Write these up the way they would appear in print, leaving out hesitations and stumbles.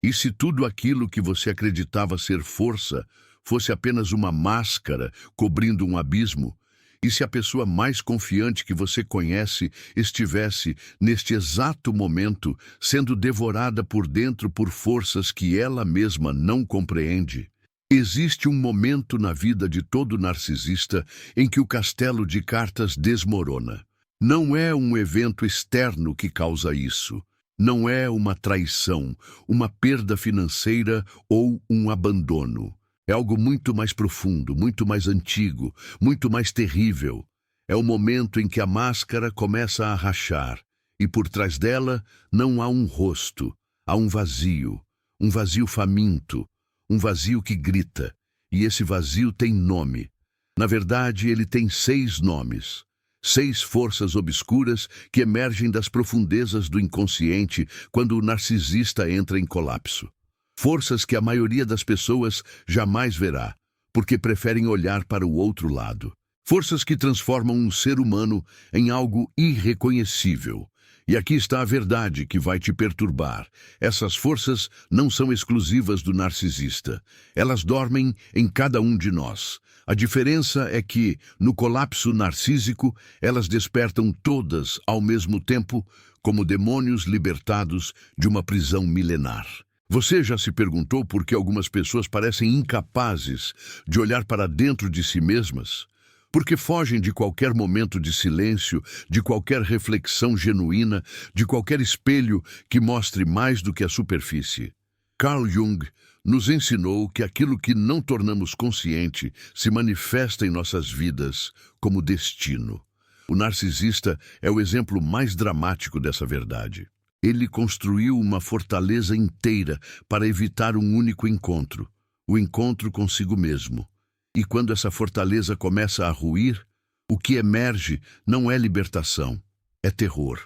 E se tudo aquilo que você acreditava ser força fosse apenas uma máscara cobrindo um abismo? E se a pessoa mais confiante que você conhece estivesse, neste exato momento, sendo devorada por dentro por forças que ela mesma não compreende? Existe um momento na vida de todo narcisista em que o castelo de cartas desmorona. Não é um evento externo que causa isso. Não é uma traição, uma perda financeira ou um abandono. É algo muito mais profundo, muito mais antigo, muito mais terrível. É o momento em que a máscara começa a rachar, e por trás dela não há um rosto, há um vazio faminto, um vazio que grita, e esse vazio tem nome. Na verdade, ele tem 6 nomes. 6 forças obscuras que emergem das profundezas do inconsciente quando o narcisista entra em colapso. Forças que a maioria das pessoas jamais verá, porque preferem olhar para o outro lado. Forças que transformam um ser humano em algo irreconhecível. E aqui está a verdade que vai te perturbar. Essas forças não são exclusivas do narcisista. Elas dormem em cada um de nós. A diferença é que, no colapso narcísico, elas despertam todas ao mesmo tempo, como demônios libertados de uma prisão milenar. Você já se perguntou por que algumas pessoas parecem incapazes de olhar para dentro de si mesmas? Porque fogem de qualquer momento de silêncio, de qualquer reflexão genuína, de qualquer espelho que mostre mais do que a superfície. Carl Jung nos ensinou que aquilo que não tornamos consciente se manifesta em nossas vidas como destino. O narcisista é o exemplo mais dramático dessa verdade. Ele construiu uma fortaleza inteira para evitar um único encontro, o encontro consigo mesmo. E quando essa fortaleza começa a ruir, o que emerge não é libertação, é terror.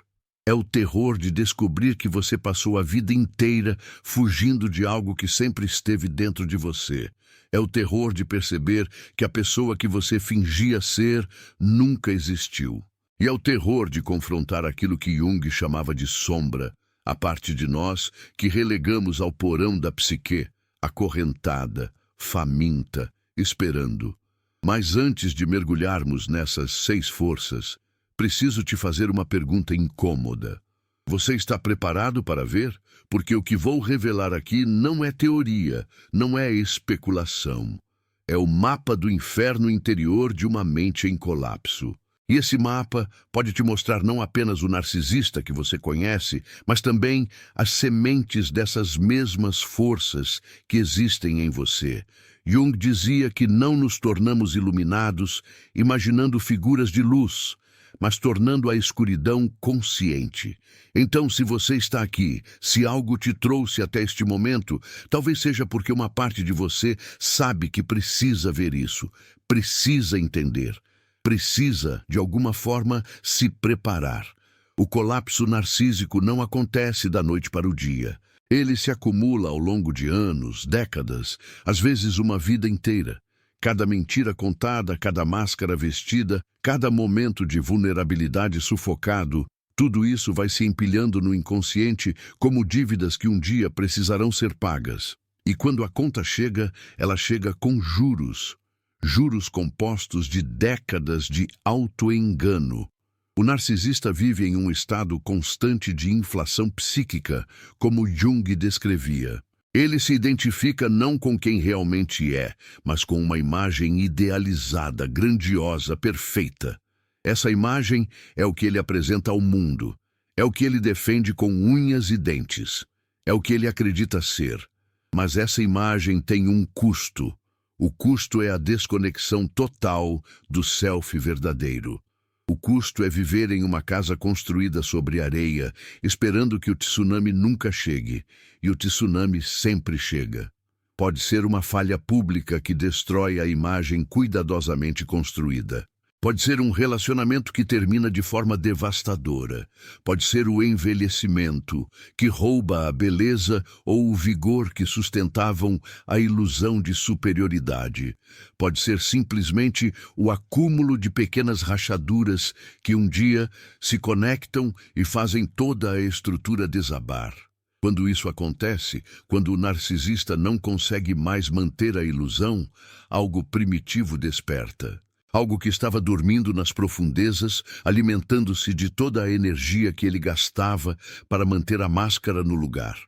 É o terror de descobrir que você passou a vida inteira fugindo de algo que sempre esteve dentro de você. É o terror de perceber que a pessoa que você fingia ser nunca existiu. E é o terror de confrontar aquilo que Jung chamava de sombra, a parte de nós que relegamos ao porão da psique, acorrentada, faminta, esperando. Mas antes de mergulharmos nessas 6 forças, preciso te fazer uma pergunta incômoda. Você está preparado para ver? Porque o que vou revelar aqui não é teoria, não é especulação. É o mapa do inferno interior de uma mente em colapso. E esse mapa pode te mostrar não apenas o narcisista que você conhece, mas também as sementes dessas mesmas forças que existem em você. Jung dizia que não nos tornamos iluminados imaginando figuras de luz, mas tornando a escuridão consciente. Então, se você está aqui, se algo te trouxe até este momento, talvez seja porque uma parte de você sabe que precisa ver isso, precisa entender, precisa, de alguma forma, se preparar. O colapso narcísico não acontece da noite para o dia. Ele se acumula ao longo de anos, décadas, às vezes uma vida inteira. Cada mentira contada, cada máscara vestida, cada momento de vulnerabilidade sufocado, tudo isso vai se empilhando no inconsciente como dívidas que um dia precisarão ser pagas. E quando a conta chega, ela chega com juros. Juros compostos de décadas de autoengano. O narcisista vive em um estado constante de inflação psíquica, como Jung descrevia. Ele se identifica não com quem realmente é, mas com uma imagem idealizada, grandiosa, perfeita. Essa imagem é o que ele apresenta ao mundo. É o que ele defende com unhas e dentes. É o que ele acredita ser. Mas essa imagem tem um custo. O custo é a desconexão total do self verdadeiro. O custo é viver em uma casa construída sobre areia, esperando que o tsunami nunca chegue, e o tsunami sempre chega. Pode ser uma falha pública que destrói a imagem cuidadosamente construída. Pode ser um relacionamento que termina de forma devastadora. Pode ser o envelhecimento, que rouba a beleza ou o vigor que sustentavam a ilusão de superioridade. Pode ser simplesmente o acúmulo de pequenas rachaduras que um dia se conectam e fazem toda a estrutura desabar. Quando isso acontece, quando o narcisista não consegue mais manter a ilusão, algo primitivo desperta. Algo que estava dormindo nas profundezas, alimentando-se de toda a energia que ele gastava para manter a máscara no lugar.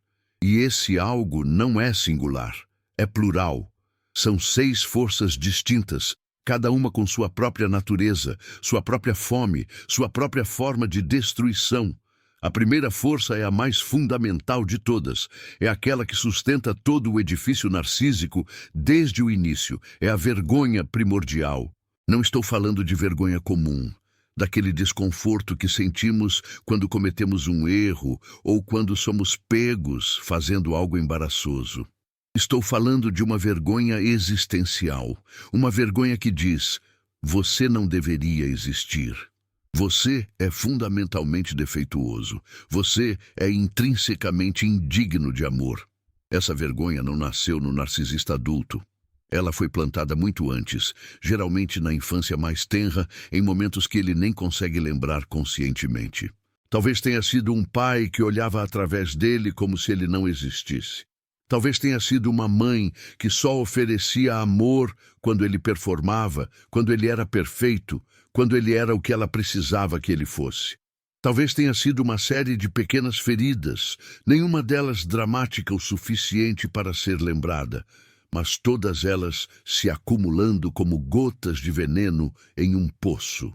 E esse algo não é singular, é plural. São 6 forças distintas, cada uma com sua própria natureza, sua própria fome, sua própria forma de destruição. A primeira força é a mais fundamental de todas. É aquela que sustenta todo o edifício narcísico desde o início. É a vergonha primordial. Não estou falando de vergonha comum, daquele desconforto que sentimos quando cometemos um erro ou quando somos pegos fazendo algo embaraçoso. Estou falando de uma vergonha existencial, uma vergonha que diz: você não deveria existir. Você é fundamentalmente defeituoso. Você é intrinsecamente indigno de amor. Essa vergonha não nasceu no narcisista adulto. Ela foi plantada muito antes, geralmente na infância mais tenra, em momentos que ele nem consegue lembrar conscientemente. Talvez tenha sido um pai que olhava através dele como se ele não existisse. Talvez tenha sido uma mãe que só oferecia amor quando ele performava, quando ele era perfeito, quando ele era o que ela precisava que ele fosse. Talvez tenha sido uma série de pequenas feridas, nenhuma delas dramática o suficiente para ser lembrada, mas todas elas se acumulando como gotas de veneno em um poço.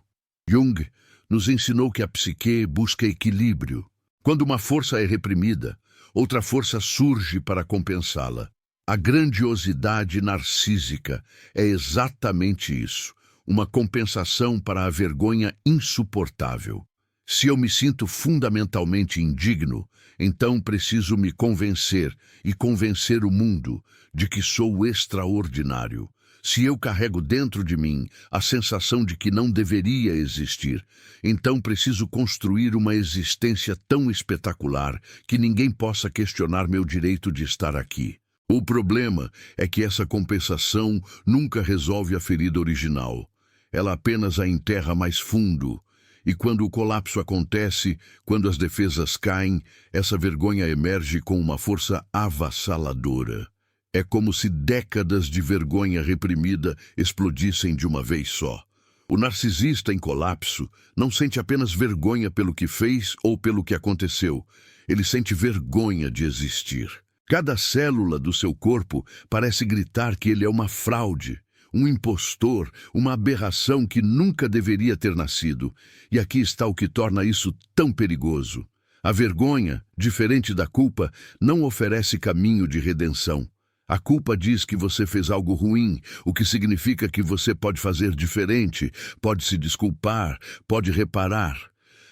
Jung nos ensinou que a psique busca equilíbrio. Quando uma força é reprimida, outra força surge para compensá-la. A grandiosidade narcísica é exatamente isso, uma compensação para a vergonha insuportável. Se eu me sinto fundamentalmente indigno, então preciso me convencer e convencer o mundo de que sou extraordinário. Se eu carrego dentro de mim a sensação de que não deveria existir, então preciso construir uma existência tão espetacular que ninguém possa questionar meu direito de estar aqui. O problema é que essa compensação nunca resolve a ferida original. Ela apenas a enterra mais fundo. E quando o colapso acontece, quando as defesas caem, essa vergonha emerge com uma força avassaladora. É como se décadas de vergonha reprimida explodissem de uma vez só. O narcisista em colapso não sente apenas vergonha pelo que fez ou pelo que aconteceu. Ele sente vergonha de existir. Cada célula do seu corpo parece gritar que ele é uma fraude, um impostor, uma aberração que nunca deveria ter nascido. E aqui está o que torna isso tão perigoso. A vergonha, diferente da culpa, não oferece caminho de redenção. A culpa diz que você fez algo ruim, o que significa que você pode fazer diferente, pode se desculpar, pode reparar.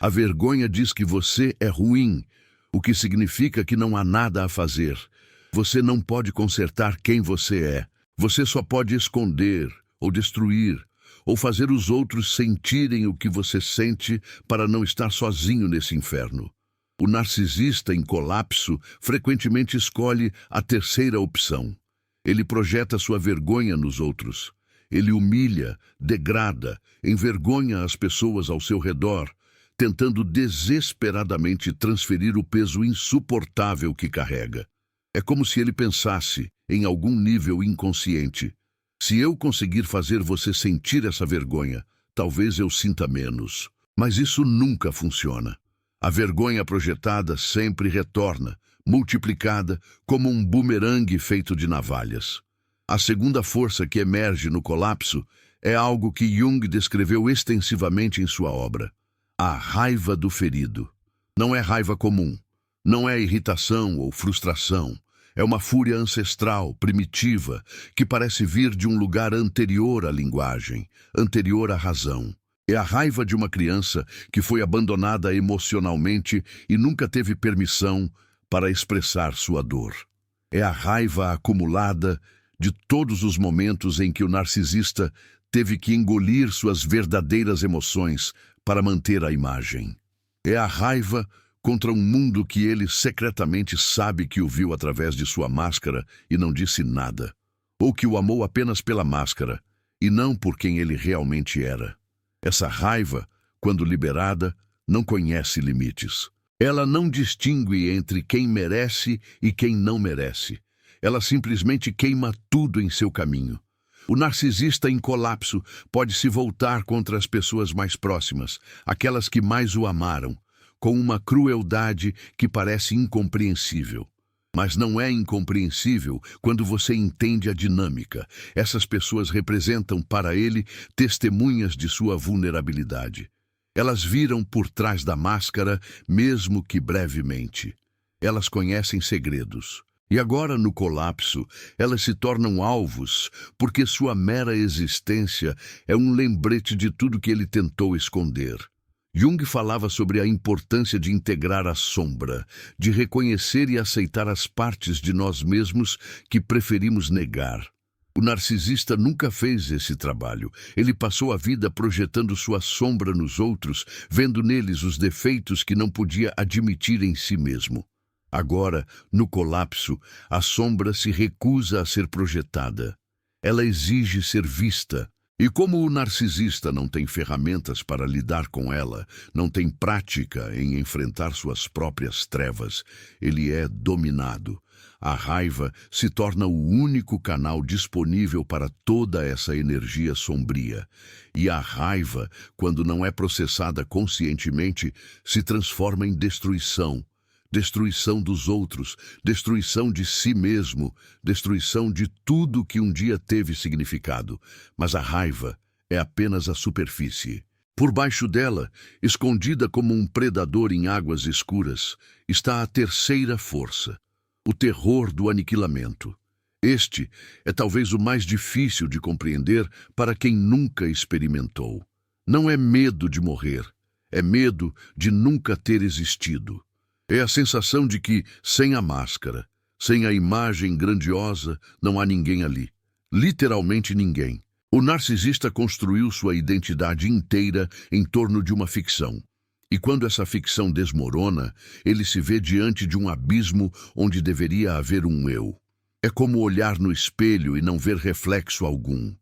A vergonha diz que você é ruim, o que significa que não há nada a fazer. Você não pode consertar quem você é. Você só pode esconder, ou destruir, ou fazer os outros sentirem o que você sente para não estar sozinho nesse inferno. O narcisista em colapso frequentemente escolhe a terceira opção. Ele projeta sua vergonha nos outros. Ele humilha, degrada, envergonha as pessoas ao seu redor, tentando desesperadamente transferir o peso insuportável que carrega. É como se ele pensasse, em algum nível inconsciente: se eu conseguir fazer você sentir essa vergonha, talvez eu sinta menos. Mas isso nunca funciona. A vergonha projetada sempre retorna, multiplicada como um bumerangue feito de navalhas. A segunda força que emerge no colapso é algo que Jung descreveu extensivamente em sua obra: a raiva do ferido. Não é raiva comum, não é irritação ou frustração. É uma fúria ancestral, primitiva, que parece vir de um lugar anterior à linguagem, anterior à razão. É a raiva de uma criança que foi abandonada emocionalmente e nunca teve permissão para expressar sua dor. É a raiva acumulada de todos os momentos em que o narcisista teve que engolir suas verdadeiras emoções para manter a imagem. É a raiva contra um mundo que ele secretamente sabe que o viu através de sua máscara e não disse nada, ou que o amou apenas pela máscara e não por quem ele realmente era. Essa raiva, quando liberada, não conhece limites. Ela não distingue entre quem merece e quem não merece. Ela simplesmente queima tudo em seu caminho. O narcisista em colapso pode se voltar contra as pessoas mais próximas, aquelas que mais o amaram, com uma crueldade que parece incompreensível. Mas não é incompreensível quando você entende a dinâmica. Essas pessoas representam para ele testemunhas de sua vulnerabilidade. Elas viram por trás da máscara, mesmo que brevemente. Elas conhecem segredos. E agora, no colapso, elas se tornam alvos, porque sua mera existência é um lembrete de tudo que ele tentou esconder. Jung falava sobre a importância de integrar a sombra, de reconhecer e aceitar as partes de nós mesmos que preferimos negar. O narcisista nunca fez esse trabalho. Ele passou a vida projetando sua sombra nos outros, vendo neles os defeitos que não podia admitir em si mesmo. Agora, no colapso, a sombra se recusa a ser projetada. Ela exige ser vista. E como o narcisista não tem ferramentas para lidar com ela, não tem prática em enfrentar suas próprias trevas, ele é dominado. A raiva se torna o único canal disponível para toda essa energia sombria. E a raiva, quando não é processada conscientemente, se transforma em destruição. Destruição dos outros, destruição de si mesmo, destruição de tudo que um dia teve significado. Mas a raiva é apenas a superfície. Por baixo dela, escondida como um predador em águas escuras, está a terceira força, o terror do aniquilamento. Este é talvez o mais difícil de compreender para quem nunca experimentou. Não é medo de morrer, é medo de nunca ter existido. É a sensação de que, sem a máscara, sem a imagem grandiosa, não há ninguém ali. Literalmente ninguém. O narcisista construiu sua identidade inteira em torno de uma ficção. E quando essa ficção desmorona, ele se vê diante de um abismo onde deveria haver um eu. É como olhar no espelho e não ver reflexo algum.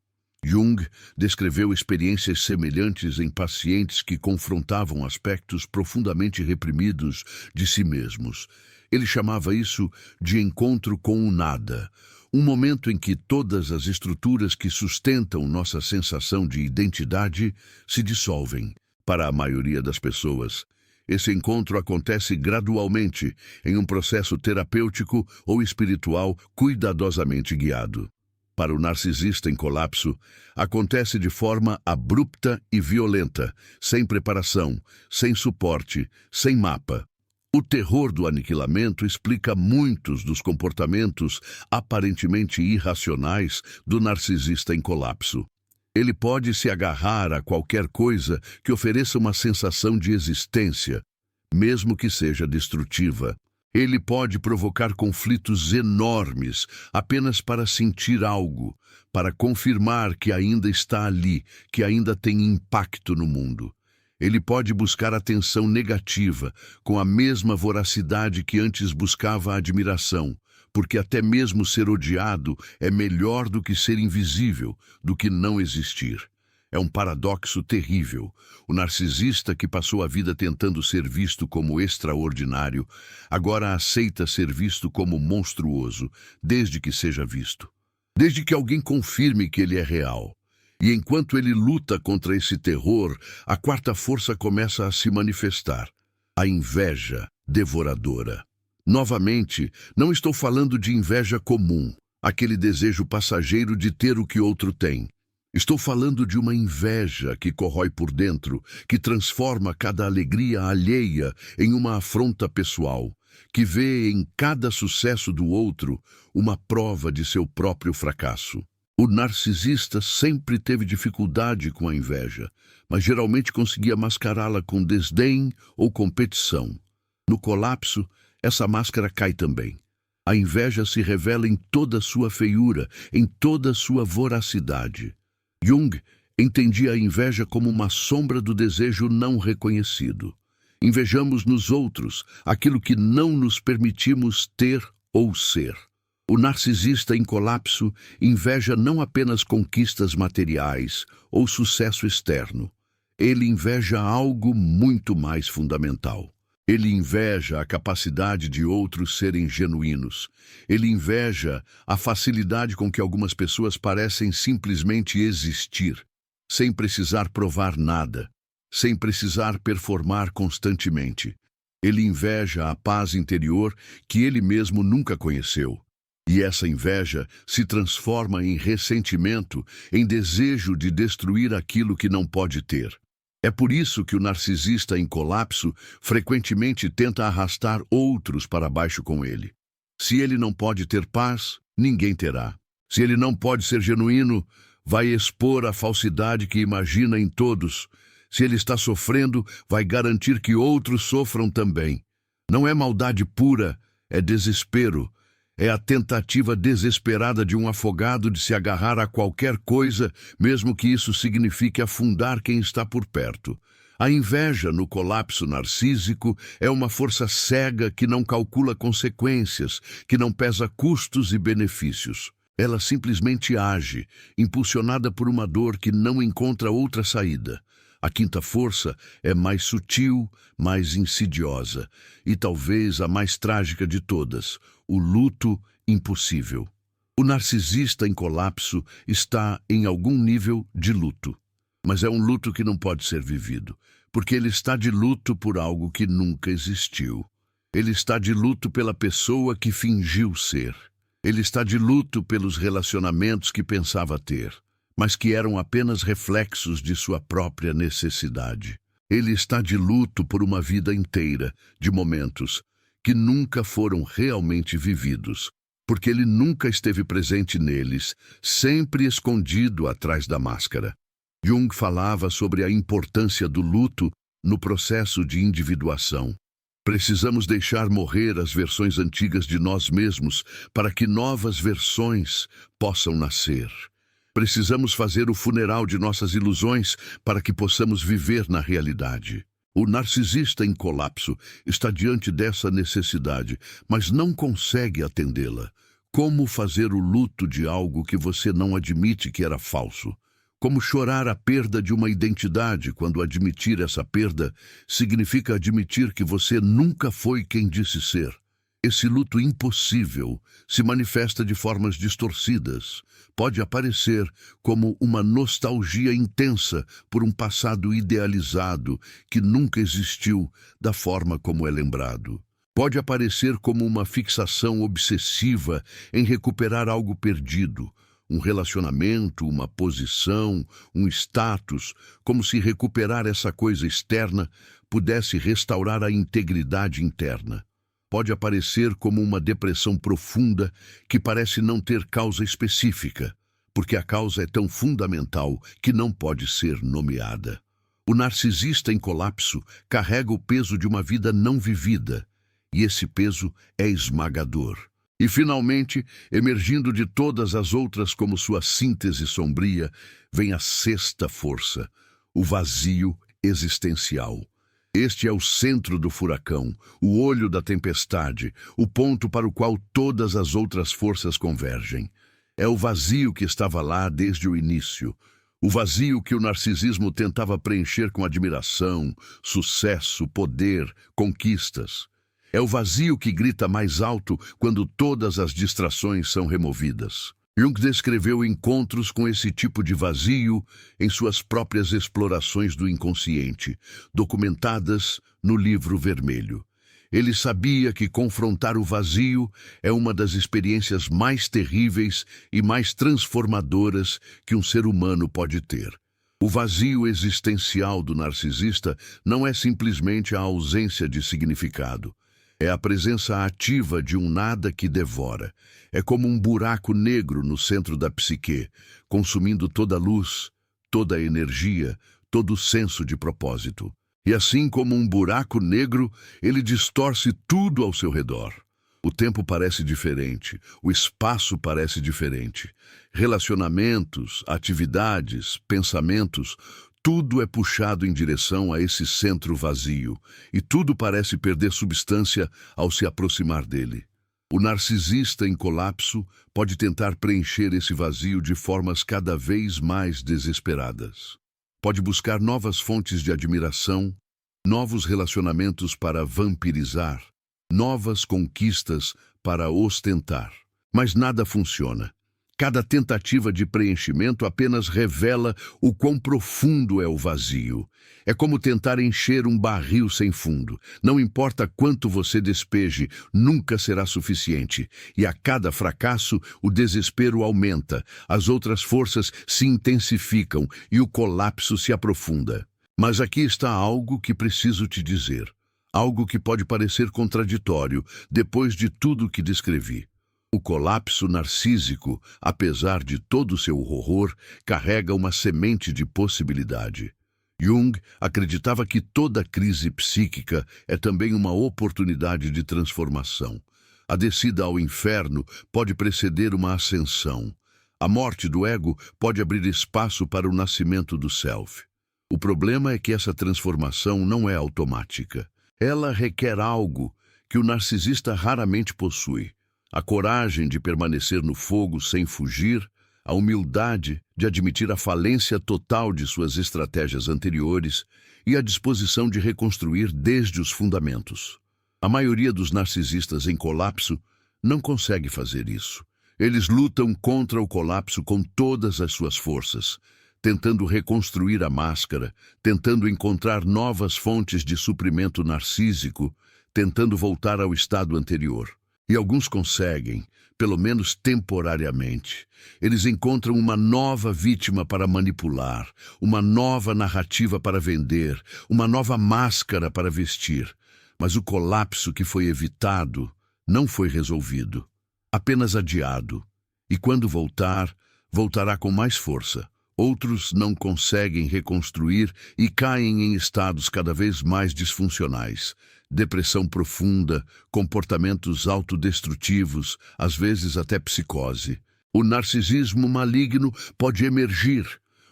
Jung descreveu experiências semelhantes em pacientes que confrontavam aspectos profundamente reprimidos de si mesmos. Ele chamava isso de encontro com o nada, um momento em que todas as estruturas que sustentam nossa sensação de identidade se dissolvem. Para a maioria das pessoas, esse encontro acontece gradualmente em um processo terapêutico ou espiritual cuidadosamente guiado. Para o narcisista em colapso, acontece de forma abrupta e violenta, sem preparação, sem suporte, sem mapa. O terror do aniquilamento explica muitos dos comportamentos aparentemente irracionais do narcisista em colapso. Ele pode se agarrar a qualquer coisa que ofereça uma sensação de existência, mesmo que seja destrutiva. Ele pode provocar conflitos enormes apenas para sentir algo, para confirmar que ainda está ali, que ainda tem impacto no mundo. Ele pode buscar atenção negativa com a mesma voracidade que antes buscava a admiração, porque até mesmo ser odiado é melhor do que ser invisível, do que não existir. É um paradoxo terrível. O narcisista que passou a vida tentando ser visto como extraordinário, agora aceita ser visto como monstruoso, desde que seja visto. Desde que alguém confirme que ele é real. E enquanto ele luta contra esse terror, a quarta força começa a se manifestar. A inveja devoradora. Novamente, não estou falando de inveja comum, aquele desejo passageiro de ter o que outro tem. Estou falando de uma inveja que corrói por dentro, que transforma cada alegria alheia em uma afronta pessoal, que vê em cada sucesso do outro uma prova de seu próprio fracasso. O narcisista sempre teve dificuldade com a inveja, mas geralmente conseguia mascará-la com desdém ou competição. No colapso, essa máscara cai também. A inveja se revela em toda sua feiura, em toda sua voracidade. Jung entendia a inveja como uma sombra do desejo não reconhecido. Invejamos nos outros aquilo que não nos permitimos ter ou ser. O narcisista em colapso inveja não apenas conquistas materiais ou sucesso externo. Ele inveja algo muito mais fundamental: Ele inveja a capacidade de outros serem genuínos. Ele inveja a facilidade com que algumas pessoas parecem simplesmente existir, sem precisar provar nada, sem precisar performar constantemente. Ele inveja a paz interior que ele mesmo nunca conheceu. E essa inveja se transforma em ressentimento, em desejo de destruir aquilo que não pode ter. É por isso que o narcisista em colapso frequentemente tenta arrastar outros para baixo com ele. Se ele não pode ter paz, ninguém terá. Se ele não pode ser genuíno, vai expor a falsidade que imagina em todos. Se ele está sofrendo, vai garantir que outros sofram também. Não é maldade pura, é desespero. É a tentativa desesperada de um afogado de se agarrar a qualquer coisa, mesmo que isso signifique afundar quem está por perto. A inveja no colapso narcísico é uma força cega que não calcula consequências, que não pesa custos e benefícios. Ela simplesmente age, impulsionada por uma dor que não encontra outra saída. A quinta força é mais sutil, mais insidiosa e talvez a mais trágica de todas, o luto impossível. O narcisista em colapso está em algum nível de luto, mas é um luto que não pode ser vivido, porque ele está de luto por algo que nunca existiu. Ele está de luto pela pessoa que fingiu ser. Ele está de luto pelos relacionamentos que pensava ter, mas que eram apenas reflexos de sua própria necessidade. Ele está de luto por uma vida inteira de momentos que nunca foram realmente vividos, porque ele nunca esteve presente neles, sempre escondido atrás da máscara. Jung falava sobre a importância do luto no processo de individuação. Precisamos deixar morrer as versões antigas de nós mesmos para que novas versões possam nascer. Precisamos fazer o funeral de nossas ilusões para que possamos viver na realidade. O narcisista em colapso está diante dessa necessidade, mas não consegue atendê-la. Como fazer o luto de algo que você não admite que era falso? Como chorar a perda de uma identidade quando admitir essa perda significa admitir que você nunca foi quem disse ser? Esse luto impossível se manifesta de formas distorcidas. Pode aparecer como uma nostalgia intensa por um passado idealizado que nunca existiu da forma como é lembrado. Pode aparecer como uma fixação obsessiva em recuperar algo perdido, um relacionamento, uma posição, um status, como se recuperar essa coisa externa pudesse restaurar a integridade interna. Pode aparecer como uma depressão profunda que parece não ter causa específica, porque a causa é tão fundamental que não pode ser nomeada. O narcisista em colapso carrega o peso de uma vida não vivida, e esse peso é esmagador. E, finalmente, emergindo de todas as outras como sua síntese sombria, vem a sexta força, o vazio existencial. Este é o centro do furacão, o olho da tempestade, o ponto para o qual todas as outras forças convergem. É o vazio que estava lá desde o início, o vazio que o narcisismo tentava preencher com admiração, sucesso, poder, conquistas. É o vazio que grita mais alto quando todas as distrações são removidas. Jung descreveu encontros com esse tipo de vazio em suas próprias explorações do inconsciente, documentadas no Livro Vermelho. Ele sabia que confrontar o vazio é uma das experiências mais terríveis e mais transformadoras que um ser humano pode ter. O vazio existencial do narcisista não é simplesmente a ausência de significado. É a presença ativa de um nada que devora. É como um buraco negro no centro da psique, consumindo toda a luz, toda a energia, todo o senso de propósito. E assim como um buraco negro, ele distorce tudo ao seu redor. O tempo parece diferente, o espaço parece diferente. Relacionamentos, atividades, pensamentos, tudo é puxado em direção a esse centro vazio, e tudo parece perder substância ao se aproximar dele. O narcisista em colapso pode tentar preencher esse vazio de formas cada vez mais desesperadas. Pode buscar novas fontes de admiração, novos relacionamentos para vampirizar, novas conquistas para ostentar. Mas nada funciona. Cada tentativa de preenchimento apenas revela o quão profundo é o vazio. É como tentar encher um barril sem fundo. Não importa quanto você despeje, nunca será suficiente. E a cada fracasso, o desespero aumenta, as outras forças se intensificam e o colapso se aprofunda. Mas aqui está algo que preciso te dizer. Algo que pode parecer contraditório depois de tudo que descrevi. O colapso narcísico, apesar de todo o seu horror, carrega uma semente de possibilidade. Jung acreditava que toda crise psíquica é também uma oportunidade de transformação. A descida ao inferno pode preceder uma ascensão. A morte do ego pode abrir espaço para o nascimento do self. O problema é que essa transformação não é automática. Ela requer algo que o narcisista raramente possui. A coragem de permanecer no fogo sem fugir, a humildade de admitir a falência total de suas estratégias anteriores e a disposição de reconstruir desde os fundamentos. A maioria dos narcisistas em colapso não consegue fazer isso. Eles lutam contra o colapso com todas as suas forças, tentando reconstruir a máscara, tentando encontrar novas fontes de suprimento narcísico, tentando voltar ao estado anterior. E alguns conseguem, pelo menos temporariamente. Eles encontram uma nova vítima para manipular, uma nova narrativa para vender, uma nova máscara para vestir. Mas o colapso que foi evitado não foi resolvido, apenas adiado. E quando voltar, voltará com mais força. Outros não conseguem reconstruir e caem em estados cada vez mais disfuncionais. Depressão profunda, comportamentos autodestrutivos, às vezes até psicose. O narcisismo maligno pode emergir,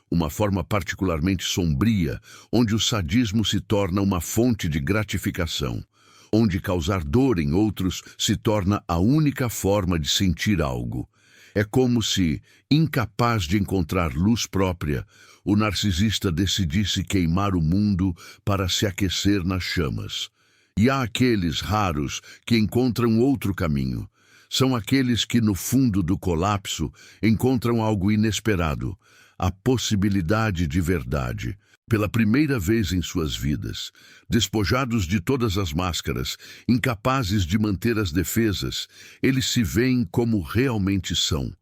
uma forma particularmente sombria, onde o sadismo se torna uma fonte de gratificação, onde causar dor em outros se torna a única forma de sentir algo. É como se, incapaz de encontrar luz própria, o narcisista decidisse queimar o mundo para se aquecer nas chamas. E há aqueles raros que encontram outro caminho. São aqueles que, no fundo do colapso, encontram algo inesperado, a possibilidade de verdade. Pela primeira vez em suas vidas, despojados de todas as máscaras, incapazes de manter as defesas, eles se veem como realmente são.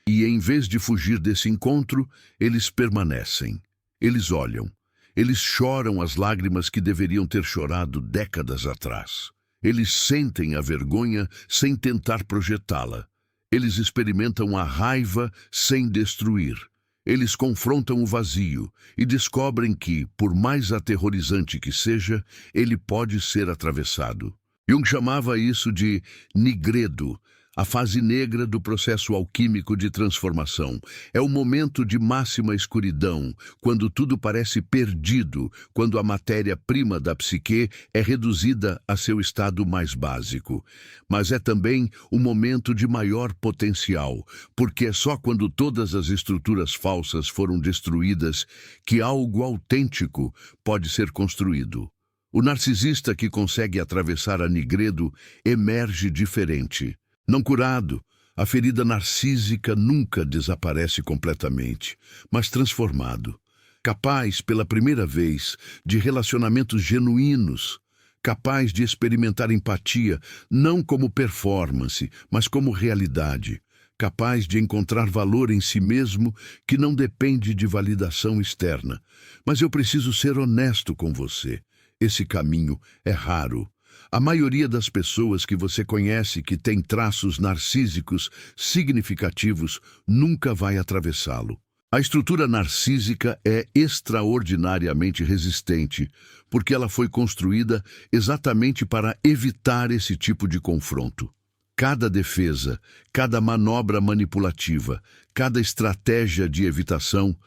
E em vez de fugir desse encontro, eles permanecem. Eles olham. Eles choram as lágrimas que deveriam ter chorado décadas atrás. Eles sentem a vergonha sem tentar projetá-la. Eles experimentam a raiva sem destruir. Eles confrontam o vazio e descobrem que, por mais aterrorizante que seja, ele pode ser atravessado. Jung chamava isso de nigredo, a fase negra do processo alquímico de transformação. É o momento de máxima escuridão, quando tudo parece perdido, quando a matéria-prima da psique é reduzida a seu estado mais básico. Mas é também o momento de maior potencial, porque é só quando todas as estruturas falsas foram destruídas que algo autêntico pode ser construído. O narcisista que consegue atravessar a nigredo emerge diferente. Não curado, a ferida narcísica nunca desaparece completamente, mas transformado. Capaz, pela primeira vez, de relacionamentos genuínos, capaz de experimentar empatia, não como performance, mas como realidade, capaz de encontrar valor em si mesmo que não depende de validação externa. Mas eu preciso ser honesto com você. Esse caminho é raro. A maioria das pessoas que você conhece que tem traços narcísicos significativos nunca vai atravessá-lo. A estrutura narcísica é extraordinariamente resistente, porque ela foi construída exatamente para evitar esse tipo de confronto. Cada defesa, cada manobra manipulativa, cada estratégia de evitação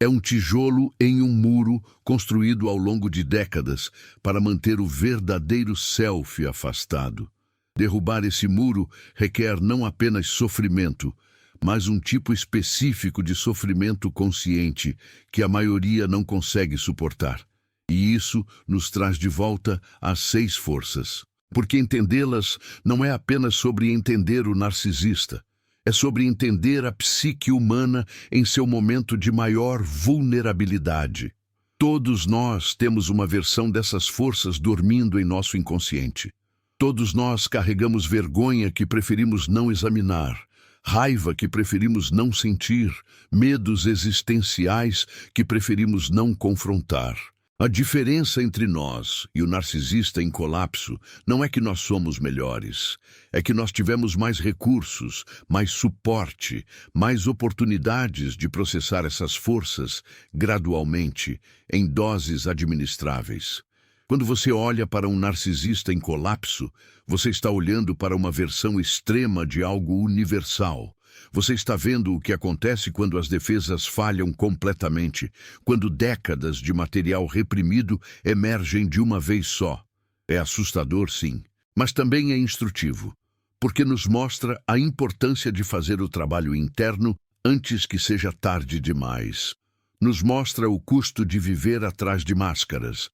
é um tijolo em um muro construído ao longo de décadas para manter o verdadeiro self afastado. Derrubar esse muro requer não apenas sofrimento, mas um tipo específico de sofrimento consciente que a maioria não consegue suportar. E isso nos traz de volta às 6 forças. Porque entendê-las não é apenas sobre entender o narcisista, é sobre entender a psique humana em seu momento de maior vulnerabilidade. Todos nós temos uma versão dessas forças dormindo em nosso inconsciente. Todos nós carregamos vergonha que preferimos não examinar, raiva que preferimos não sentir, medos existenciais que preferimos não confrontar. A diferença entre nós e o narcisista em colapso não é que nós somos melhores, é que nós tivemos mais recursos, mais suporte, mais oportunidades de processar essas forças gradualmente, em doses administráveis. Quando você olha para um narcisista em colapso, você está olhando para uma versão extrema de algo universal. Você está vendo o que acontece quando as defesas falham completamente, quando décadas de material reprimido emergem de uma vez só. É assustador, sim, mas também é instrutivo, porque nos mostra a importância de fazer o trabalho interno antes que seja tarde demais. Nos mostra o custo de viver atrás de máscaras.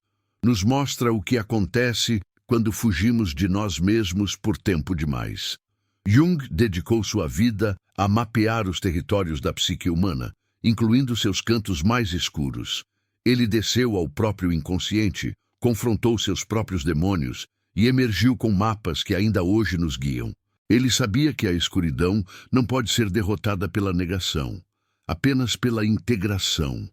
Nos mostra o que acontece quando fugimos de nós mesmos por tempo demais. Jung dedicou sua vida a mapear os territórios da psique humana, incluindo seus cantos mais escuros. Ele desceu ao próprio inconsciente, confrontou seus próprios demônios e emergiu com mapas que ainda hoje nos guiam. Ele sabia que a escuridão não pode ser derrotada pela negação, apenas pela integração.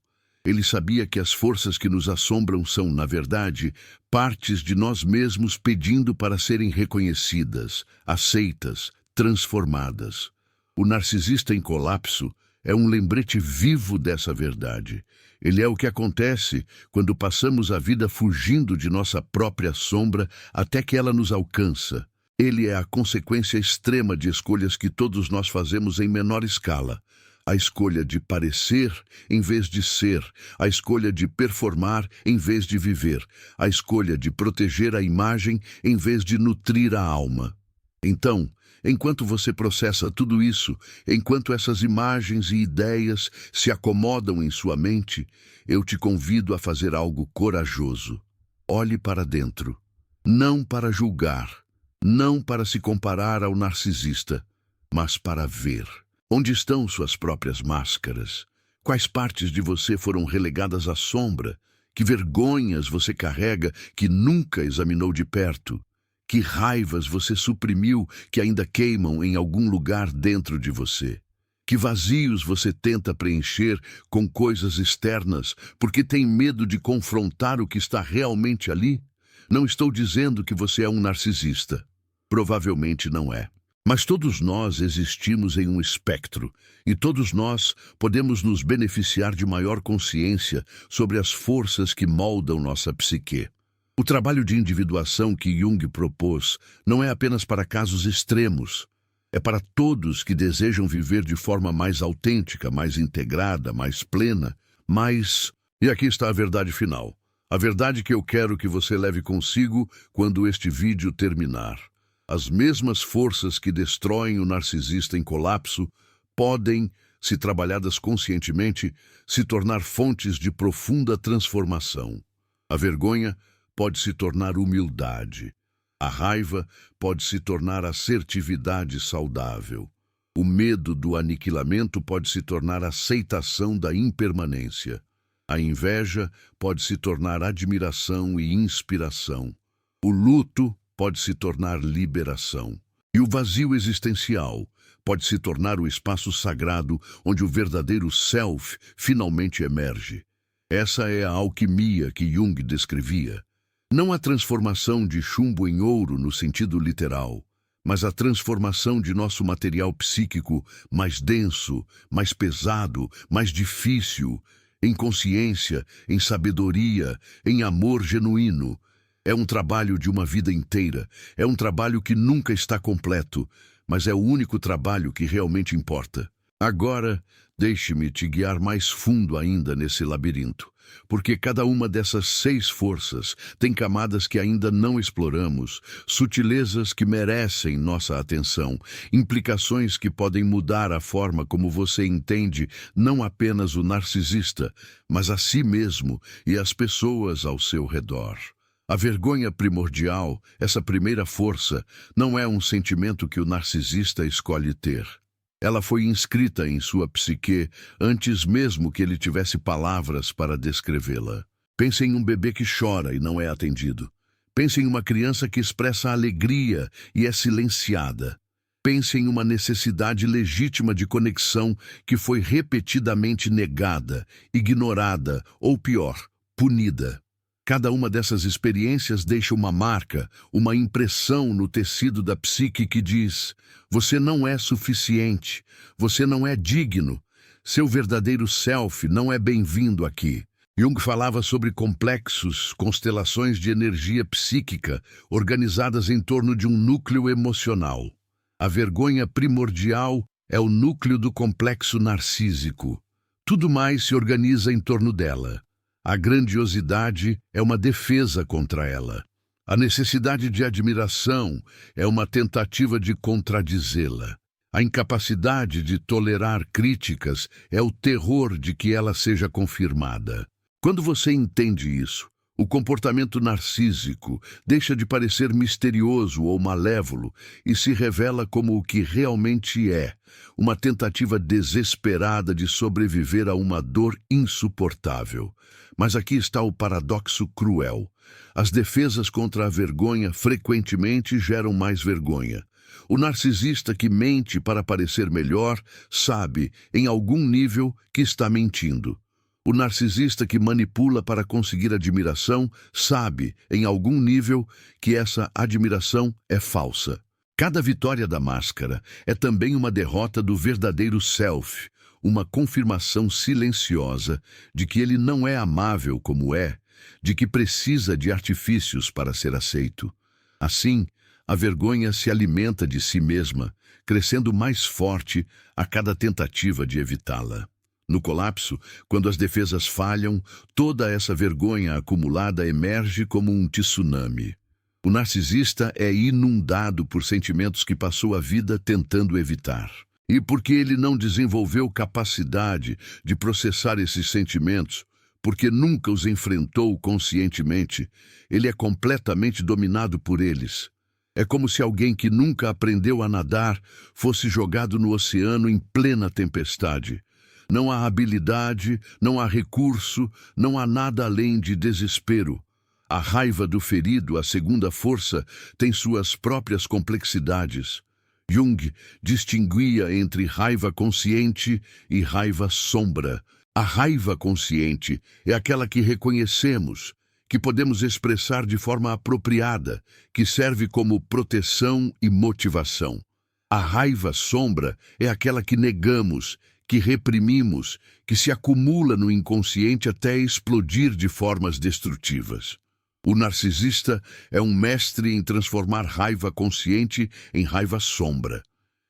Ele sabia que as forças que nos assombram são, na verdade, partes de nós mesmos pedindo para serem reconhecidas, aceitas, transformadas. O narcisista em colapso é um lembrete vivo dessa verdade. Ele é o que acontece quando passamos a vida fugindo de nossa própria sombra até que ela nos alcança. Ele é a consequência extrema de escolhas que todos nós fazemos em menor escala. A escolha de parecer em vez de ser, a escolha de performar em vez de viver, a escolha de proteger a imagem em vez de nutrir a alma. Então, enquanto você processa tudo isso, enquanto essas imagens e ideias se acomodam em sua mente, eu te convido a fazer algo corajoso. Olhe para dentro, não para julgar, não para se comparar ao narcisista, mas para ver. Onde estão suas próprias máscaras? Quais partes de você foram relegadas à sombra? Que vergonhas você carrega que nunca examinou de perto? Que raivas você suprimiu que ainda queimam em algum lugar dentro de você? Que vazios você tenta preencher com coisas externas porque tem medo de confrontar o que está realmente ali? Não estou dizendo que você é um narcisista. Provavelmente não é. Mas todos nós existimos em um espectro, e todos nós podemos nos beneficiar de maior consciência sobre as forças que moldam nossa psique. O trabalho de individuação que Jung propôs não é apenas para casos extremos, é para todos que desejam viver de forma mais autêntica, mais integrada, mais plena, mais... E aqui está a verdade final, a verdade que eu quero que você leve consigo quando este vídeo terminar. As mesmas forças que destroem o narcisista em colapso podem, se trabalhadas conscientemente, se tornar fontes de profunda transformação. A vergonha pode se tornar humildade. A raiva pode se tornar assertividade saudável. O medo do aniquilamento pode se tornar aceitação da impermanência. A inveja pode se tornar admiração e inspiração. O luto pode se tornar liberação. E o vazio existencial pode se tornar o espaço sagrado onde o verdadeiro self finalmente emerge. Essa é a alquimia que Jung descrevia. Não a transformação de chumbo em ouro no sentido literal, mas a transformação de nosso material psíquico mais denso, mais pesado, mais difícil, em consciência, em sabedoria, em amor genuíno. É um trabalho de uma vida inteira, é um trabalho que nunca está completo, mas é o único trabalho que realmente importa. Agora, deixe-me te guiar mais fundo ainda nesse labirinto, porque cada uma dessas 6 forças tem camadas que ainda não exploramos, sutilezas que merecem nossa atenção, implicações que podem mudar a forma como você entende não apenas o narcisista, mas a si mesmo e as pessoas ao seu redor. A vergonha primordial, essa primeira força, não é um sentimento que o narcisista escolhe ter. Ela foi inscrita em sua psique antes mesmo que ele tivesse palavras para descrevê-la. Pense em um bebê que chora e não é atendido. Pense em uma criança que expressa alegria e é silenciada. Pense em uma necessidade legítima de conexão que foi repetidamente negada, ignorada ou, pior, punida. Cada uma dessas experiências deixa uma marca, uma impressão no tecido da psique que diz: você não é suficiente, você não é digno, seu verdadeiro self não é bem-vindo aqui. Jung falava sobre complexos, constelações de energia psíquica organizadas em torno de um núcleo emocional. A vergonha primordial é o núcleo do complexo narcísico. Tudo mais se organiza em torno dela. A grandiosidade é uma defesa contra ela. A necessidade de admiração é uma tentativa de contradizê-la. A incapacidade de tolerar críticas é o terror de que ela seja confirmada. Quando você entende isso, o comportamento narcísico deixa de parecer misterioso ou malévolo e se revela como o que realmente é, uma tentativa desesperada de sobreviver a uma dor insuportável. Mas aqui está o paradoxo cruel. As defesas contra a vergonha frequentemente geram mais vergonha. O narcisista que mente para parecer melhor sabe, em algum nível, que está mentindo. O narcisista que manipula para conseguir admiração sabe, em algum nível, que essa admiração é falsa. Cada vitória da máscara é também uma derrota do verdadeiro self, uma confirmação silenciosa de que ele não é amável como é, de que precisa de artifícios para ser aceito. Assim, a vergonha se alimenta de si mesma, crescendo mais forte a cada tentativa de evitá-la. No colapso, quando as defesas falham, toda essa vergonha acumulada emerge como um tsunami. O narcisista é inundado por sentimentos que passou a vida tentando evitar. E porque ele não desenvolveu capacidade de processar esses sentimentos, porque nunca os enfrentou conscientemente, ele é completamente dominado por eles. É como se alguém que nunca aprendeu a nadar fosse jogado no oceano em plena tempestade. Não há habilidade, não há recurso, não há nada além de desespero. A raiva do ferido, a segunda força, tem suas próprias complexidades. Jung distinguia entre raiva consciente e raiva sombra. A raiva consciente é aquela que reconhecemos, que podemos expressar de forma apropriada, que serve como proteção e motivação. A raiva sombra é aquela que negamos, que reprimimos, que se acumula no inconsciente até explodir de formas destrutivas. O narcisista é um mestre em transformar raiva consciente em raiva sombra.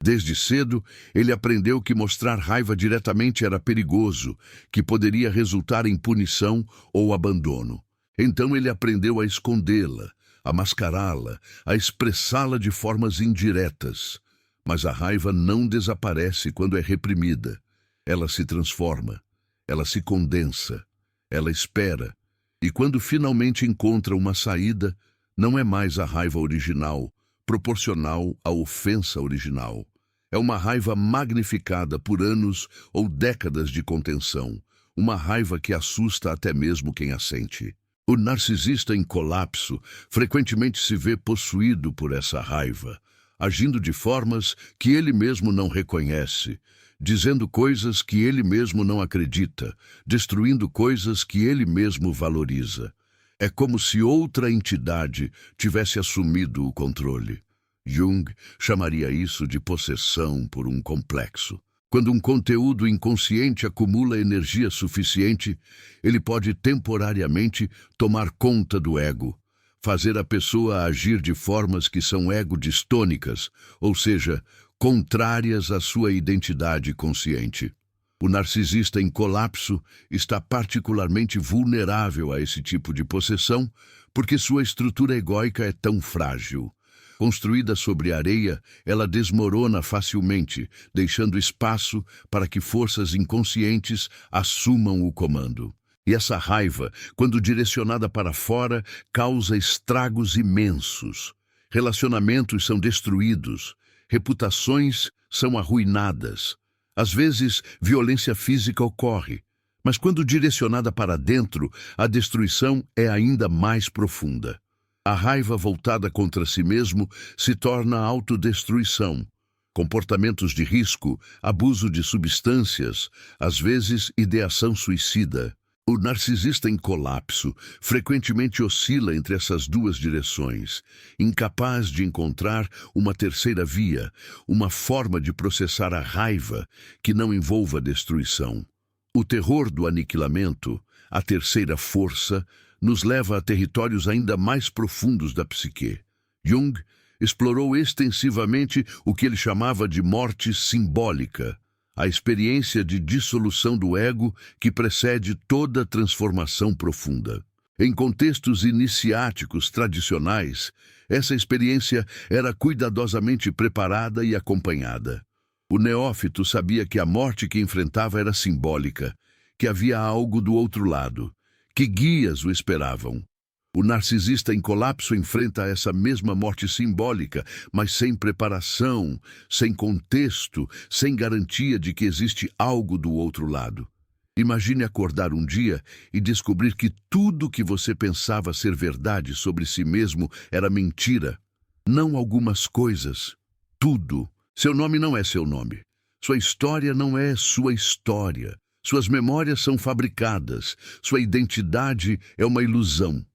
Desde cedo, ele aprendeu que mostrar raiva diretamente era perigoso, que poderia resultar em punição ou abandono. Então ele aprendeu a escondê-la, a mascará-la, a expressá-la de formas indiretas. Mas a raiva não desaparece quando é reprimida. Ela se transforma, ela se condensa, ela espera. E quando finalmente encontra uma saída, não é mais a raiva original, proporcional à ofensa original. É uma raiva magnificada por anos ou décadas de contenção, uma raiva que assusta até mesmo quem a sente. O narcisista em colapso frequentemente se vê possuído por essa raiva, agindo de formas que ele mesmo não reconhece, dizendo coisas que ele mesmo não acredita, destruindo coisas que ele mesmo valoriza. É como se outra entidade tivesse assumido o controle. Jung chamaria isso de possessão por um complexo. Quando um conteúdo inconsciente acumula energia suficiente, ele pode temporariamente tomar conta do ego, fazer a pessoa agir de formas que são ego-distônicas, ou seja, contrárias à sua identidade consciente. O narcisista em colapso está particularmente vulnerável a esse tipo de possessão porque sua estrutura egóica é tão frágil. Construída sobre areia, ela desmorona facilmente, deixando espaço para que forças inconscientes assumam o comando. E essa raiva, quando direcionada para fora, causa estragos imensos. Relacionamentos são destruídos, reputações são arruinadas. Às vezes, violência física ocorre, mas quando direcionada para dentro, a destruição é ainda mais profunda. A raiva voltada contra si mesmo se torna autodestruição. Comportamentos de risco, abuso de substâncias, às vezes ideação suicida. O narcisista em colapso frequentemente oscila entre essas duas direções, incapaz de encontrar uma terceira via, uma forma de processar a raiva que não envolva destruição. O terror do aniquilamento, a terceira força, nos leva a territórios ainda mais profundos da psique. Jung explorou extensivamente o que ele chamava de morte simbólica, a experiência de dissolução do ego que precede toda transformação profunda. Em contextos iniciáticos tradicionais, essa experiência era cuidadosamente preparada e acompanhada. O neófito sabia que a morte que enfrentava era simbólica, que havia algo do outro lado, que guias o esperavam. O narcisista em colapso enfrenta essa mesma morte simbólica, mas sem preparação, sem contexto, sem garantia de que existe algo do outro lado. Imagine acordar um dia e descobrir que tudo que você pensava ser verdade sobre si mesmo era mentira. Não algumas coisas, tudo. Seu nome não é seu nome. Sua história não é sua história. Suas memórias são fabricadas. Sua identidade é uma ilusão.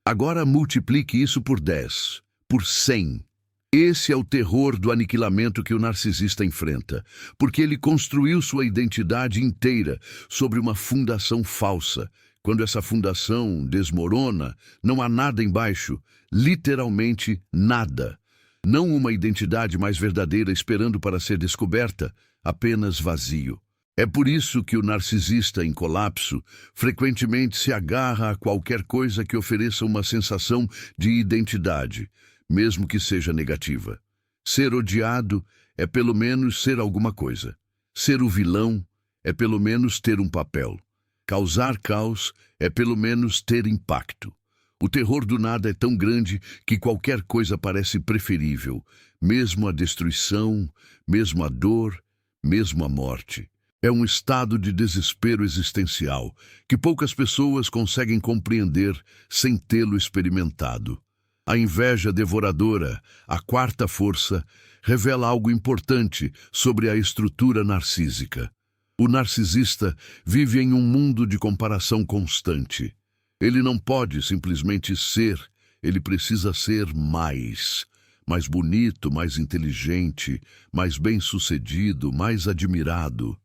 Agora multiplique isso por 10, por 100. Esse é o terror do aniquilamento que o narcisista enfrenta, porque ele construiu sua identidade inteira sobre uma fundação falsa. Quando essa fundação desmorona, não há nada embaixo, literalmente nada. Não uma identidade mais verdadeira esperando para ser descoberta, apenas vazio. É por isso que o narcisista em colapso frequentemente se agarra a qualquer coisa que ofereça uma sensação de identidade, mesmo que seja negativa. Ser odiado é pelo menos ser alguma coisa. Ser o vilão é pelo menos ter um papel. Causar caos é pelo menos ter impacto. O terror do nada é tão grande que qualquer coisa parece preferível, mesmo a destruição, mesmo a dor, mesmo a morte. É um estado de desespero existencial que poucas pessoas conseguem compreender sem tê-lo experimentado. A inveja devoradora, a quarta força, revela algo importante sobre a estrutura narcísica. O narcisista vive em um mundo de comparação constante. Ele não pode simplesmente ser, ele precisa ser mais. Mais bonito, mais inteligente, mais bem-sucedido, mais admirado.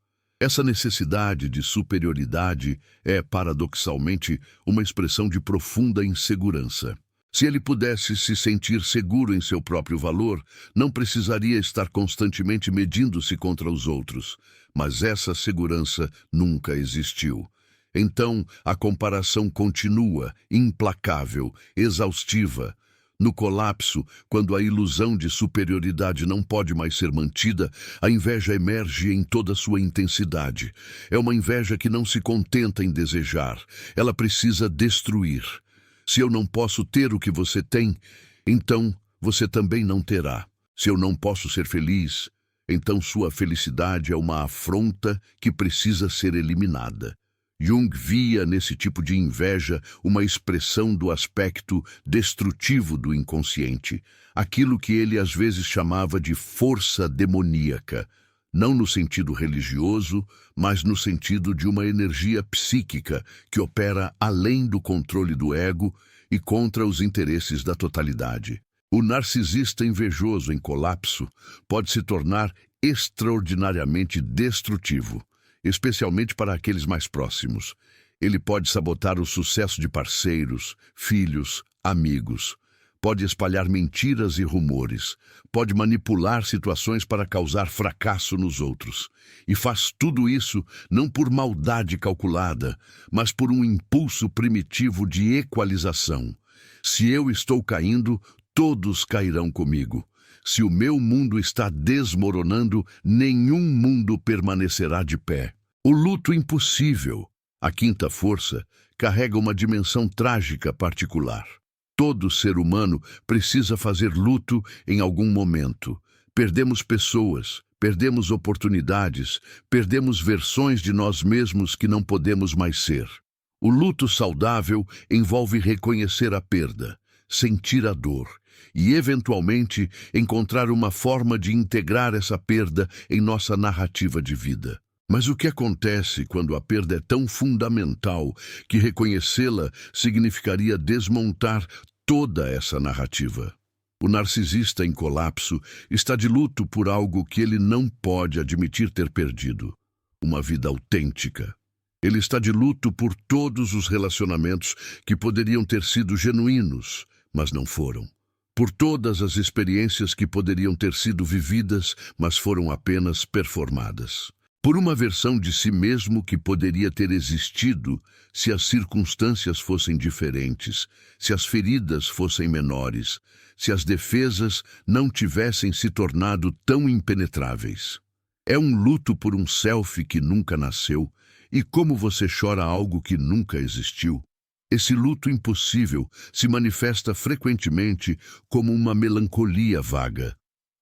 Essa necessidade de superioridade é, paradoxalmente, uma expressão de profunda insegurança. Se ele pudesse se sentir seguro em seu próprio valor, não precisaria estar constantemente medindo-se contra os outros. Mas essa segurança nunca existiu. Então, a comparação continua, implacável, exaustiva. No colapso, quando a ilusão de superioridade não pode mais ser mantida, a inveja emerge em toda sua intensidade. É uma inveja que não se contenta em desejar, ela precisa destruir. Se eu não posso ter o que você tem, então você também não terá. Se eu não posso ser feliz, então sua felicidade é uma afronta que precisa ser eliminada. Jung via nesse tipo de inveja uma expressão do aspecto destrutivo do inconsciente, aquilo que ele às vezes chamava de força demoníaca, não no sentido religioso, mas no sentido de uma energia psíquica que opera além do controle do ego e contra os interesses da totalidade. O narcisista invejoso em colapso pode se tornar extraordinariamente destrutivo, especialmente para aqueles mais próximos. Ele pode sabotar o sucesso de parceiros, filhos, amigos. pode espalhar mentiras e rumores, pode manipular situações para causar fracasso nos outros. E faz tudo isso não por maldade calculada, mas por um impulso primitivo de equalização. Se eu estou caindo, todos cairão comigo. Se o meu mundo está desmoronando, nenhum mundo permanecerá de pé. O luto impossível, a quinta força, carrega uma dimensão trágica particular. Todo ser humano precisa fazer luto em algum momento. Perdemos pessoas, perdemos oportunidades, perdemos versões de nós mesmos que não podemos mais ser. O luto saudável envolve reconhecer a perda, sentir a dor e, eventualmente, encontrar uma forma de integrar essa perda em nossa narrativa de vida. Mas o que acontece quando a perda é tão fundamental que reconhecê-la significaria desmontar toda essa narrativa? O narcisista em colapso está de luto por algo que ele não pode admitir ter perdido: uma vida autêntica. Ele está de luto por todos os relacionamentos que poderiam ter sido genuínos, mas não foram. Por todas as experiências que poderiam ter sido vividas, mas foram apenas performadas. Por uma versão de si mesmo que poderia ter existido se as circunstâncias fossem diferentes, se as feridas fossem menores, se as defesas não tivessem se tornado tão impenetráveis. É um luto por um self que nunca nasceu, e como você chora algo que nunca existiu. Esse luto impossível se manifesta frequentemente como uma melancolia vaga,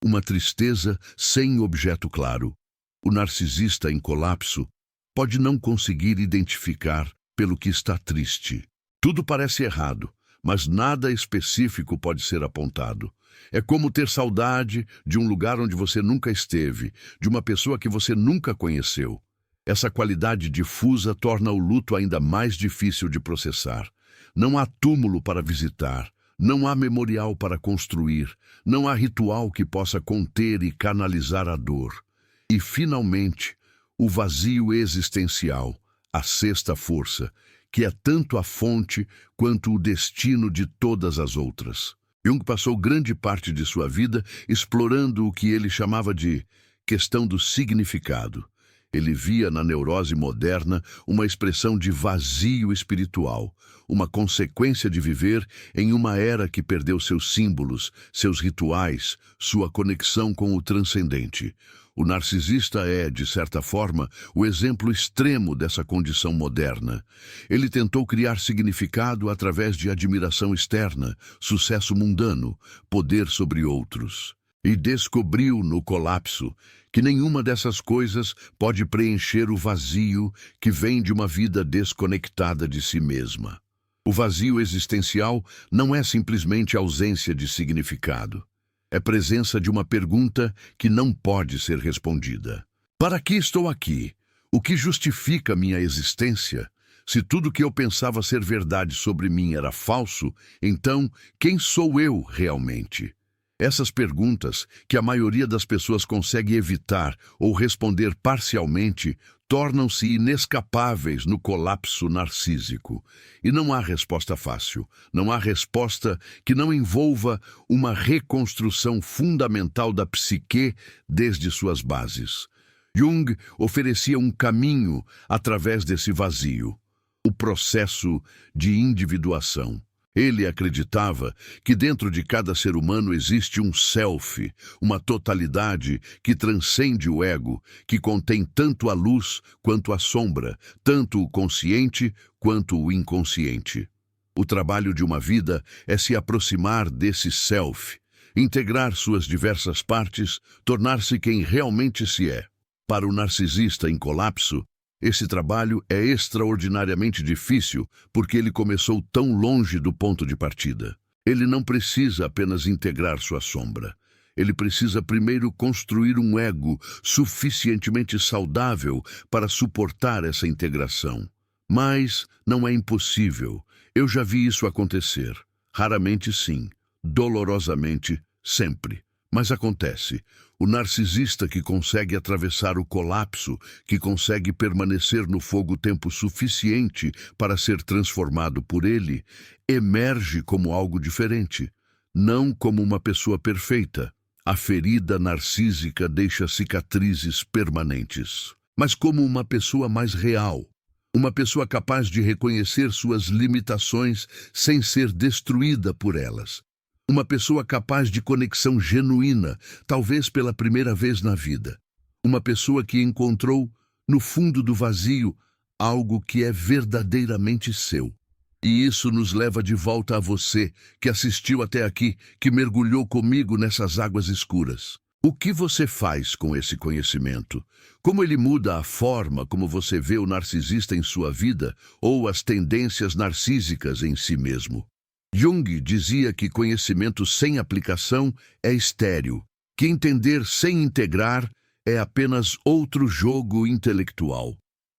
uma tristeza sem objeto claro. O narcisista em colapso pode não conseguir identificar pelo que está triste. Tudo parece errado, mas nada específico pode ser apontado. É como ter saudade de um lugar onde você nunca esteve, de uma pessoa que você nunca conheceu. Essa qualidade difusa torna o luto ainda mais difícil de processar. Não há túmulo para visitar, não há memorial para construir, não há ritual que possa conter e canalizar a dor. E, finalmente, o vazio existencial, a sexta força, que é tanto a fonte quanto o destino de todas as outras. Jung passou grande parte de sua vida explorando o que ele chamava de questão do significado. Ele via na neurose moderna uma expressão de vazio espiritual, uma consequência de viver em uma era que perdeu seus símbolos, seus rituais, sua conexão com o transcendente. O narcisista é, de certa forma, o exemplo extremo dessa condição moderna. Ele tentou criar significado através de admiração externa, sucesso mundano, poder sobre outros. E descobriu no colapso que nenhuma dessas coisas pode preencher o vazio que vem de uma vida desconectada de si mesma. O vazio existencial não é simplesmente ausência de significado. É presença de uma pergunta que não pode ser respondida. Para que estou aqui? O que justifica minha existência? Se tudo que eu pensava ser verdade sobre mim era falso, então quem sou eu realmente? Essas perguntas, que a maioria das pessoas consegue evitar ou responder parcialmente, tornam-se inescapáveis no colapso narcísico. E não há resposta fácil, não há resposta que não envolva uma reconstrução fundamental da psique desde suas bases. Jung oferecia um caminho através desse vazio, o processo de individuação. Ele acreditava que dentro de cada ser humano existe um self, uma totalidade que transcende o ego, que contém tanto a luz quanto a sombra, tanto o consciente quanto o inconsciente. O trabalho de uma vida é se aproximar desse self, integrar suas diversas partes, tornar-se quem realmente se é. Para o narcisista em colapso, esse trabalho é extraordinariamente difícil porque ele começou tão longe do ponto de partida. Ele não precisa apenas integrar sua sombra. Ele precisa primeiro construir um ego suficientemente saudável para suportar essa integração. Mas não é impossível. Eu já vi isso acontecer. Raramente sim. Dolorosamente, sempre. Mas acontece. O narcisista que consegue atravessar o colapso, que consegue permanecer no fogo tempo suficiente para ser transformado por ele, emerge como algo diferente. não como uma pessoa perfeita. A ferida narcísica deixa cicatrizes permanentes, mas como uma pessoa mais real. Uma pessoa capaz de reconhecer suas limitações sem ser destruída por elas. Uma pessoa capaz de conexão genuína, talvez pela primeira vez na vida. Uma pessoa que encontrou, no fundo do vazio, algo que é verdadeiramente seu. E isso nos leva de volta a você, que assistiu até aqui, que mergulhou comigo nessas águas escuras. O que você faz com esse conhecimento? Como ele muda a forma como você vê o narcisista em sua vida ou as tendências narcísicas em si mesmo? Jung dizia que conhecimento sem aplicação é estéril, que entender sem integrar é apenas outro jogo intelectual.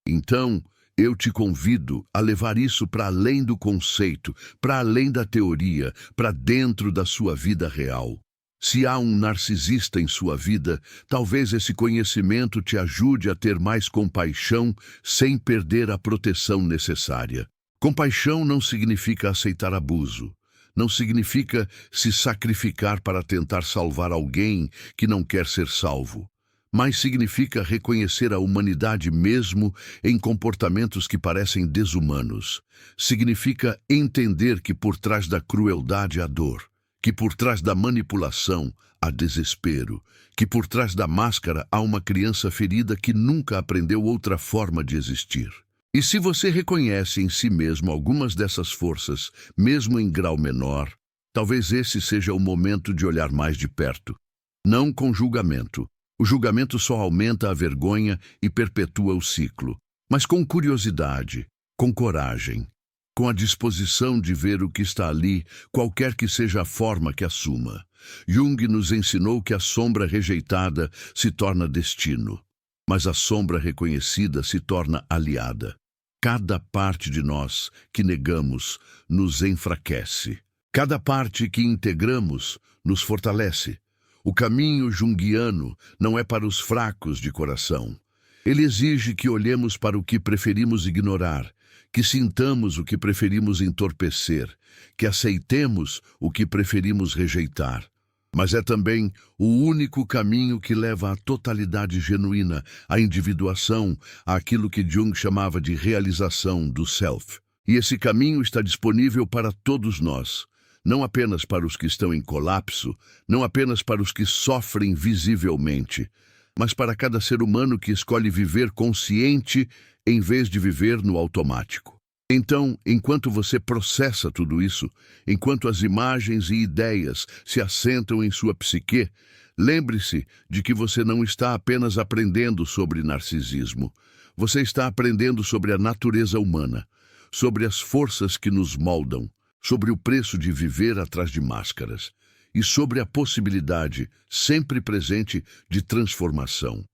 Então, eu te convido a levar isso para além do conceito, para além da teoria, para dentro da sua vida real. Se há um narcisista em sua vida, talvez esse conhecimento te ajude a ter mais compaixão sem perder a proteção necessária. Compaixão não significa aceitar abuso. Não significa se sacrificar para tentar salvar alguém que não quer ser salvo. Mas significa reconhecer a humanidade mesmo em comportamentos que parecem desumanos. Significa entender que por trás da crueldade há dor, que por trás da manipulação há desespero, que por trás da máscara há uma criança ferida que nunca aprendeu outra forma de existir. E se você reconhece em si mesmo algumas dessas forças, mesmo em grau menor, talvez esse seja o momento de olhar mais de perto. Não com julgamento. O julgamento só aumenta a vergonha e perpetua o ciclo. Mas com curiosidade, com coragem, com a disposição de ver o que está ali, qualquer que seja a forma que assuma. Jung nos ensinou que a sombra rejeitada se torna destino, mas a sombra reconhecida se torna aliada. Cada parte de nós que negamos nos enfraquece. Cada parte que integramos nos fortalece. O caminho junguiano não é para os fracos de coração. Ele exige que olhemos para o que preferimos ignorar, que sintamos o que preferimos entorpecer, que aceitemos o que preferimos rejeitar. Mas é também o único caminho que leva à totalidade genuína, à individuação, àquilo que Jung chamava de realização do self. E esse caminho está disponível para todos nós. Não apenas para os que estão em colapso, não apenas para os que sofrem visivelmente, mas para cada ser humano que escolhe viver consciente em vez de viver no automático. Então, enquanto você processa tudo isso, enquanto as imagens e ideias se assentam em sua psique, lembre-se de que você não está apenas aprendendo sobre narcisismo. Você está aprendendo sobre a natureza humana, sobre as forças que nos moldam, sobre o preço de viver atrás de máscaras e sobre a possibilidade, sempre presente, de transformação.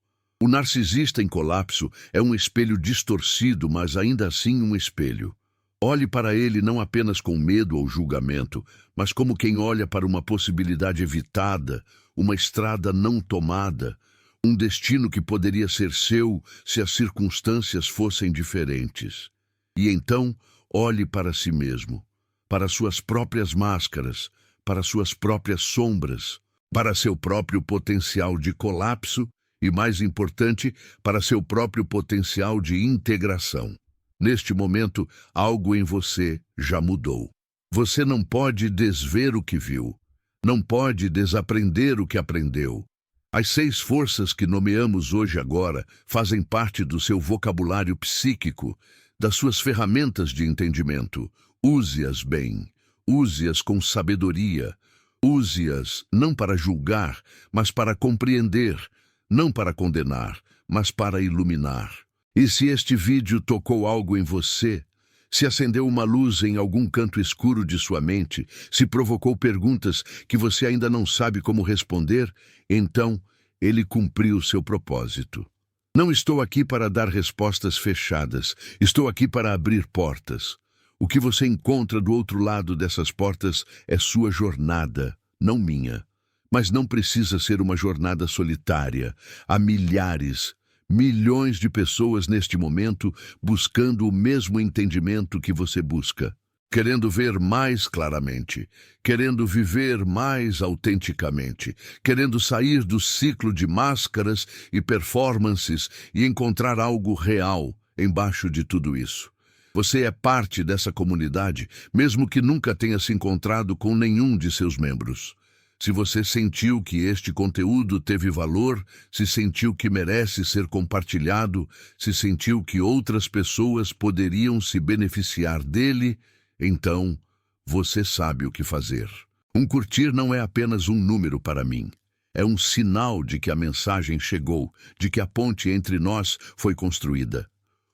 O narcisista em colapso é um espelho distorcido, mas ainda assim um espelho. Olhe para ele não apenas com medo ou julgamento, mas como quem olha para uma possibilidade evitada, uma estrada não tomada, um destino que poderia ser seu se as circunstâncias fossem diferentes. E então, olhe para si mesmo, para suas próprias máscaras, para suas próprias sombras, para seu próprio potencial de colapso e, mais importante, para seu próprio potencial de integração. Neste momento, algo em você já mudou. Você não pode desver o que viu, não pode desaprender o que aprendeu. As 6 forças que nomeamos hoje agora fazem parte do seu vocabulário psíquico, das suas ferramentas de entendimento. Use-as bem, use-as com sabedoria, use-as não para julgar, mas para compreender, não para condenar, mas para iluminar. E se este vídeo tocou algo em você, se acendeu uma luz em algum canto escuro de sua mente, se provocou perguntas que você ainda não sabe como responder, então ele cumpriu seu propósito. Não estou aqui para dar respostas fechadas, estou aqui para abrir portas. O que você encontra do outro lado dessas portas é sua jornada, não minha. Mas não precisa ser uma jornada solitária. Há milhares, milhões de pessoas neste momento buscando o mesmo entendimento que você busca. querendo ver mais claramente, querendo viver mais autenticamente, querendo sair do ciclo de máscaras e performances e encontrar algo real embaixo de tudo isso. Você é parte dessa comunidade, mesmo que nunca tenha se encontrado com nenhum de seus membros. Se você sentiu que este conteúdo teve valor, se sentiu que merece ser compartilhado, se sentiu que outras pessoas poderiam se beneficiar dele, então você sabe o que fazer. Um curtir não é apenas um número para mim. É um sinal de que a mensagem chegou, de que a ponte entre nós foi construída.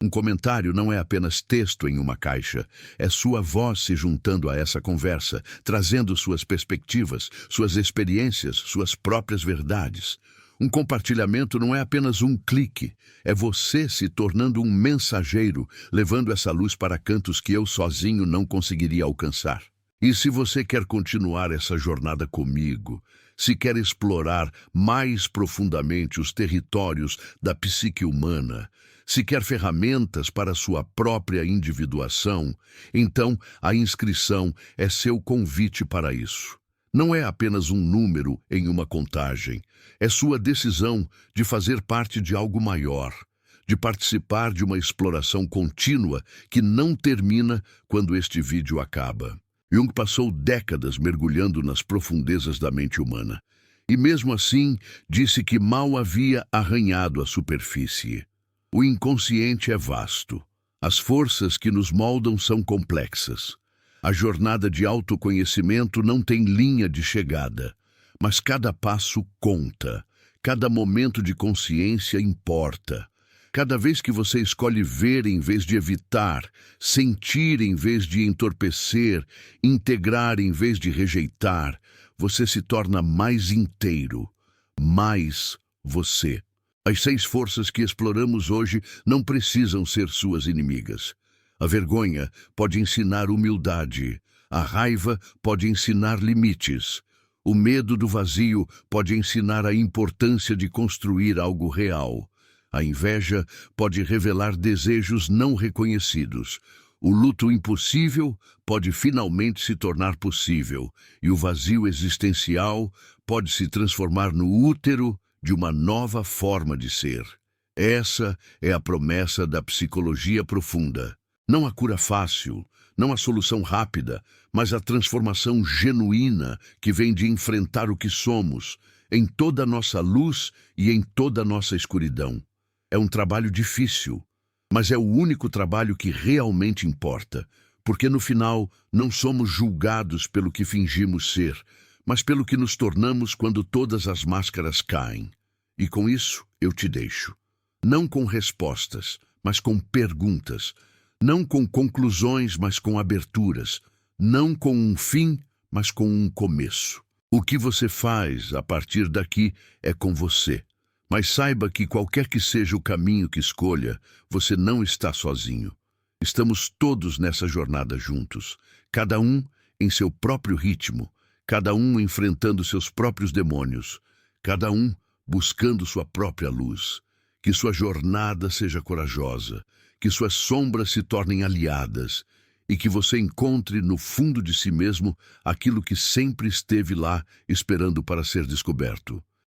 Um comentário não é apenas texto em uma caixa, é sua voz se juntando a essa conversa, trazendo suas perspectivas, suas experiências, suas próprias verdades. Um compartilhamento não é apenas um clique, é você se tornando um mensageiro, levando essa luz para cantos que eu sozinho não conseguiria alcançar. E se você quer continuar essa jornada comigo, se quer explorar mais profundamente os territórios da psique humana, se quer ferramentas para sua própria individuação, então a inscrição é seu convite para isso. Não é apenas um número em uma contagem, é sua decisão de fazer parte de algo maior, de participar de uma exploração contínua que não termina quando este vídeo acaba. Jung passou décadas mergulhando nas profundezas da mente humana, e mesmo assim disse que mal havia arranhado a superfície. O inconsciente é vasto. As forças que nos moldam são complexas. A jornada de autoconhecimento não tem linha de chegada, mas cada passo conta. Cada momento de consciência importa. Cada vez que você escolhe ver em vez de evitar, sentir em vez de entorpecer, integrar em vez de rejeitar, você se torna mais inteiro, mais você. As 6 forças que exploramos hoje não precisam ser suas inimigas. A vergonha pode ensinar humildade. A raiva pode ensinar limites. O medo do vazio pode ensinar a importância de construir algo real. A inveja pode revelar desejos não reconhecidos. O luto impossível pode finalmente se tornar possível. E o vazio existencial pode se transformar no útero de uma nova forma de ser. Essa é a promessa da psicologia profunda. Não a cura fácil, não a solução rápida, mas a transformação genuína que vem de enfrentar o que somos, em toda a nossa luz e em toda a nossa escuridão. É um trabalho difícil, mas é o único trabalho que realmente importa, porque no final não somos julgados pelo que fingimos ser, mas pelo que nos tornamos quando todas as máscaras caem. E com isso eu te deixo. Não com respostas, mas com perguntas. Não com conclusões, mas com aberturas. Não com um fim, mas com um começo. O que você faz a partir daqui é com você. Mas saiba que qualquer que seja o caminho que escolha, você não está sozinho. Estamos todos nessa jornada juntos, cada um em seu próprio ritmo, cada um enfrentando seus próprios demônios, cada um buscando sua própria luz. Que sua jornada seja corajosa, que suas sombras se tornem aliadas e que você encontre no fundo de si mesmo aquilo que sempre esteve lá esperando para ser descoberto.